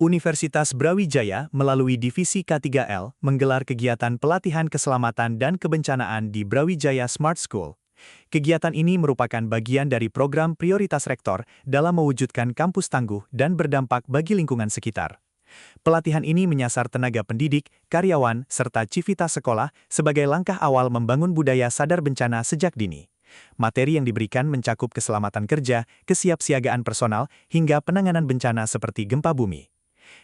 Universitas Brawijaya melalui Divisi K3L menggelar kegiatan pelatihan keselamatan dan kebencanaan di Brawijaya Smart School. Kegiatan ini merupakan bagian dari program prioritas rektor dalam mewujudkan kampus tangguh dan berdampak bagi lingkungan sekitar. Pelatihan ini menyasar tenaga pendidik, karyawan, serta civitas sekolah sebagai langkah awal membangun budaya sadar bencana sejak dini. Materi yang diberikan mencakup keselamatan kerja, kesiapsiagaan personal, hingga penanganan bencana seperti gempa bumi.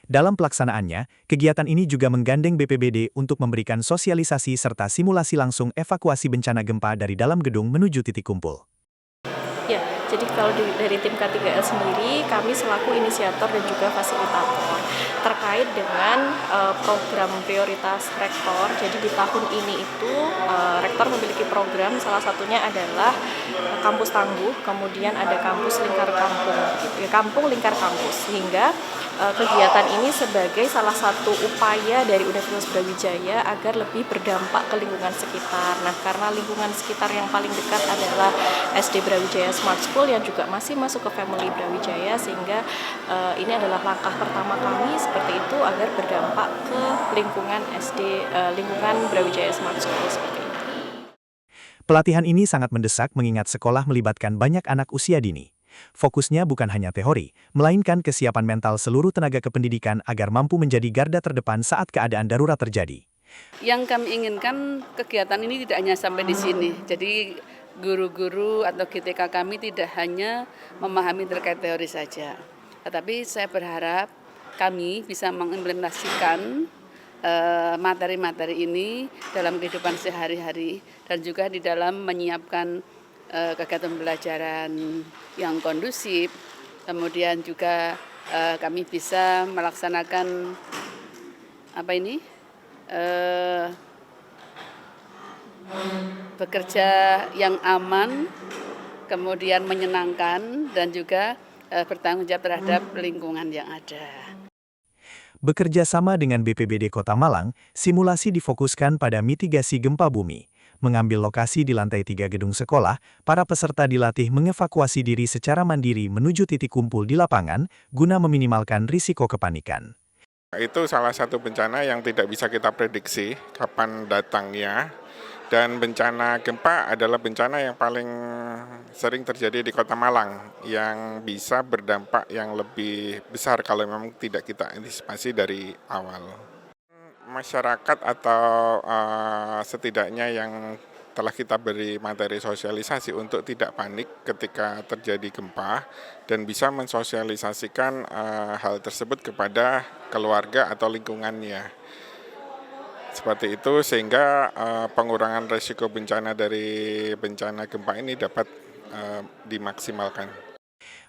Dalam pelaksanaannya, kegiatan ini juga menggandeng BPBD untuk memberikan sosialisasi serta simulasi langsung evakuasi bencana gempa dari dalam gedung menuju titik kumpul. Ya, jadi kalau dari tim K3L sendiri, kami selaku inisiator dan juga fasilitator terkait dengan program prioritas rektor. Jadi di tahun ini itu rektor memiliki program, salah satunya adalah kampus tangguh, kemudian ada kampus lingkar kampung, gitu ya, kampung lingkar kampus, sehingga kegiatan ini sebagai salah satu upaya dari Universitas Brawijaya agar lebih berdampak ke lingkungan sekitar. Nah, karena lingkungan sekitar yang paling dekat adalah SD Brawijaya Smart School yang juga masih masuk ke family Brawijaya, sehingga ini adalah langkah pertama kami seperti itu agar berdampak ke lingkungan lingkungan Brawijaya Smart School seperti itu. Pelatihan ini sangat mendesak mengingat sekolah melibatkan banyak anak usia dini. Fokusnya bukan hanya teori, melainkan kesiapan mental seluruh tenaga kependidikan agar mampu menjadi garda terdepan saat keadaan darurat terjadi. Yang kami inginkan kegiatan ini tidak hanya sampai di sini. Jadi guru-guru atau GTK kami tidak hanya memahami terkait teori saja. Tetapi saya berharap kami bisa mengimplementasikan materi-materi ini dalam kehidupan sehari-hari dan juga di dalam menyiapkan kegiatan pembelajaran yang kondusif, kemudian juga kami bisa melaksanakan bekerja yang aman, kemudian menyenangkan dan juga bertanggung jawab terhadap lingkungan yang ada. Bekerja sama dengan BPBD Kota Malang, simulasi difokuskan pada mitigasi gempa bumi. Mengambil lokasi di lantai 3 gedung sekolah, para peserta dilatih mengevakuasi diri secara mandiri menuju titik kumpul di lapangan, guna meminimalkan risiko kepanikan. Itu salah satu bencana yang tidak bisa kita prediksi kapan datangnya, dan bencana gempa adalah bencana yang paling sering terjadi di Kota Malang, yang bisa berdampak yang lebih besar kalau memang tidak kita antisipasi dari awal. Masyarakat atau setidaknya yang telah kita beri materi sosialisasi untuk tidak panik ketika terjadi gempa dan bisa mensosialisasikan hal tersebut kepada keluarga atau lingkungannya. Seperti itu sehingga pengurangan risiko bencana dari bencana gempa ini dapat dimaksimalkan.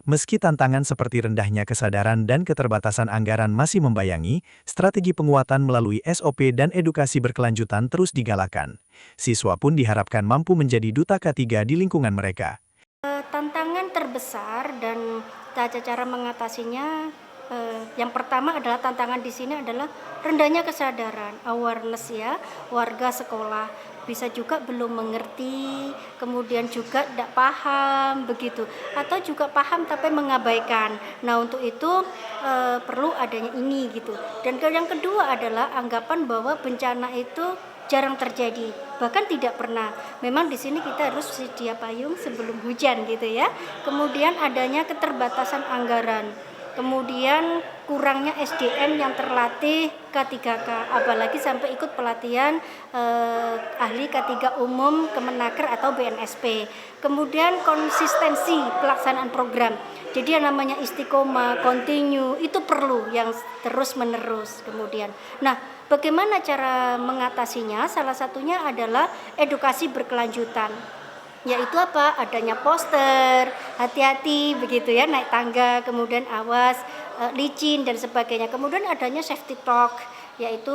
Meski tantangan seperti rendahnya kesadaran dan keterbatasan anggaran masih membayangi, strategi penguatan melalui SOP dan edukasi berkelanjutan terus digalakan. Siswa pun diharapkan mampu menjadi duta K3 di lingkungan mereka. Tantangan terbesar dan cara mengatasinya, yang pertama adalah tantangan di sini adalah rendahnya kesadaran, awareness ya, warga sekolah. Bisa juga belum mengerti, kemudian juga tidak paham begitu, atau juga paham tapi mengabaikan. Nah, untuk itu perlu adanya ini gitu. Dan yang kedua adalah anggapan bahwa bencana itu jarang terjadi, bahkan tidak pernah. Memang di sini kita harus sedia payung sebelum hujan gitu ya. Kemudian adanya keterbatasan anggaran. Kemudian kurangnya SDM yang terlatih K3K, apalagi sampai ikut pelatihan ahli K3 umum Kemenaker atau BNSP. Kemudian konsistensi pelaksanaan program. Jadi yang namanya istiqomah, continue, itu perlu yang terus menerus kemudian. Nah, bagaimana cara mengatasinya? Salah satunya adalah edukasi berkelanjutan. Yaitu apa? Adanya poster, hati-hati begitu ya, naik tangga, kemudian awas, licin dan sebagainya. Kemudian adanya safety talk, yaitu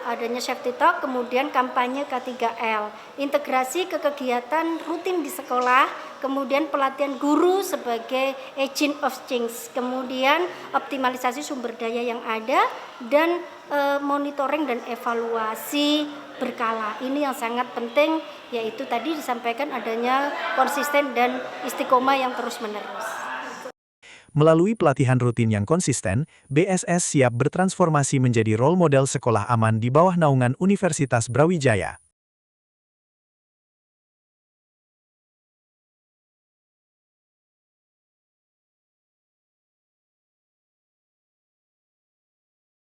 adanya safety talk, kemudian kampanye K3L, integrasi ke kegiatan rutin di sekolah, kemudian pelatihan guru sebagai agent of change, kemudian optimalisasi sumber daya yang ada, dan monitoring dan evaluasi berkala. Ini yang sangat penting, yaitu tadi disampaikan adanya konsisten dan istiqomah yang terus-menerus. Melalui pelatihan rutin yang konsisten, BSS siap bertransformasi menjadi role model sekolah aman di bawah naungan Universitas Brawijaya.